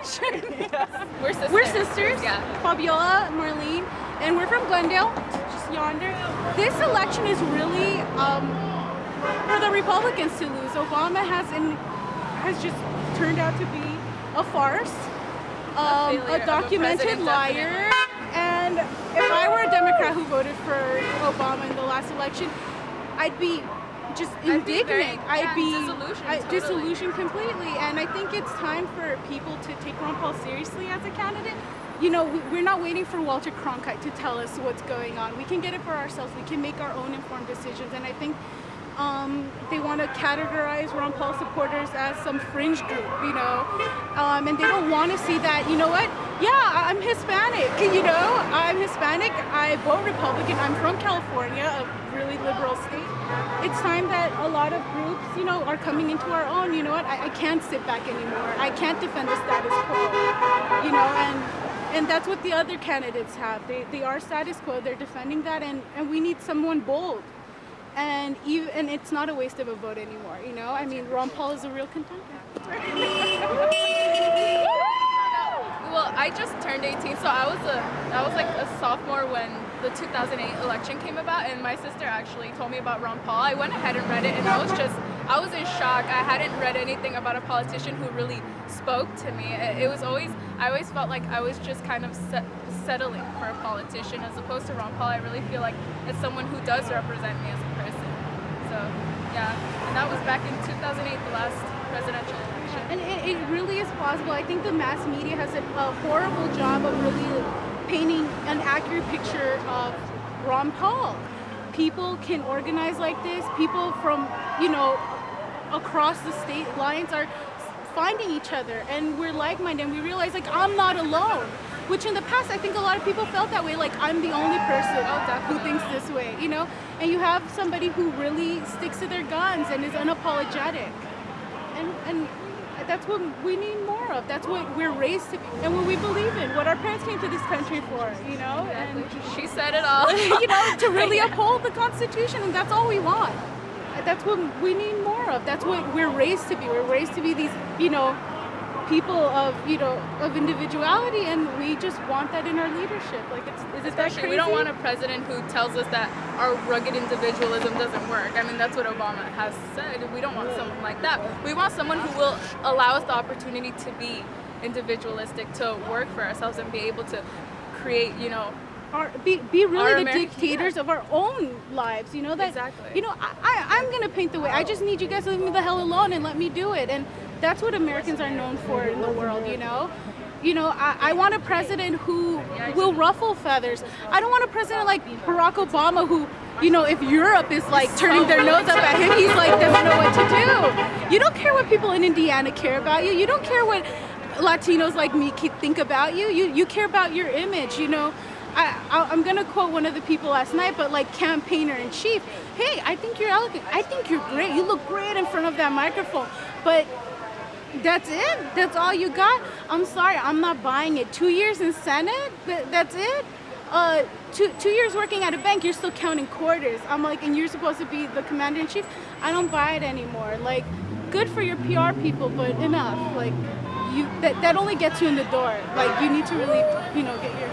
mention. Yeah. We're sisters. We're sisters. Yeah. Fabiola, Marlene, and we're from Glendale, just yonder. This election is really for the Republicans to lose. Obama has just turned out to be a farce, a documented liar. And if I were a Democrat who voted for Obama in the last election, I'd be just indignant. I'd be disillusioned completely. And I think it's time for people to take Ron Paul seriously as a candidate. You know, we're not waiting for Walter Cronkite to tell us what's going on. We can get it for ourselves. We can make our own informed decisions. And I think they want to categorize Ron Paul supporters as some fringe group, you know, and they don't want to see that, you know what, yeah, I'm Hispanic, you know, I'm Hispanic, I vote Republican, I'm from California, a really liberal state. It's time that a lot of groups, you know, are coming into our own. You know what, I can't sit back anymore, I can't defend the status quo, you know, and that's what the other candidates have. They are status quo, they're defending that, and we need someone bold. And it's not a waste of a vote anymore, you know? I mean, Ron Paul is a real contender. Well, I just turned 18, so I was like a sophomore when the 2008 election came about, and my sister actually told me about Ron Paul. I went ahead and read it, and I was in shock. I hadn't read anything about a politician who really spoke to me. I always felt like I was just kind of settling for a politician, as opposed to Ron Paul. I really feel like it's someone who does represent me as a person. So, yeah, and that was back in 2008, the last presidential election. And it really is possible. I think the mass media has a horrible job of really painting an accurate picture of Ron Paul. People can organize like this. People from, you know, across the state lines are finding each other, and we're like-minded, and we realize, like, I'm not alone. Which in the past, I think a lot of people felt that way, like I'm the only person who thinks this way, you know? And you have somebody who really sticks to their guns and is unapologetic. And that's what we need more of. That's what we're raised to be, and what we believe in, what our parents came to this country for, you know? Exactly. And she said it all. You know, to really uphold the Constitution, and that's all we want. That's what we need more of. That's what we're raised to be. We're raised to be these, you know, people of, you know, of individuality, and we just want that in our leadership. Like, is it that crazy? We don't want a president who tells us that our rugged individualism doesn't work. I mean, that's what Obama has said. We don't want someone like that. We want someone who will allow us the opportunity to be individualistic, to work for ourselves, and be able to create, you know, be really the dictators of our own lives, you know, that, exactly. You know, I'm gonna paint the way. I just need you guys to leave me the hell alone and let me do it. And that's what Americans are known for in the world, you know? You know, I want a president who will ruffle feathers. I don't want a president like Barack Obama who, you know, if Europe is like turning their nose up at him, he's like, doesn't know what to do. You don't care what people in Indiana care about you. You don't care what Latinos like me think about you. You care about your image, you know? I'm gonna quote one of the people last night, but like campaigner in chief, hey, I think you're elegant. I think you're great. You look great in front of that microphone. But that's it? That's all you got? I'm sorry, I'm not buying it. 2 years in Senate? That's it? 2 years working at a bank, you're still counting quarters. I'm like, and you're supposed to be the commander in chief? I don't buy it anymore. Like, good for your PR people, but enough. Like, that only gets you in the door. Like, you need to really, you know, get your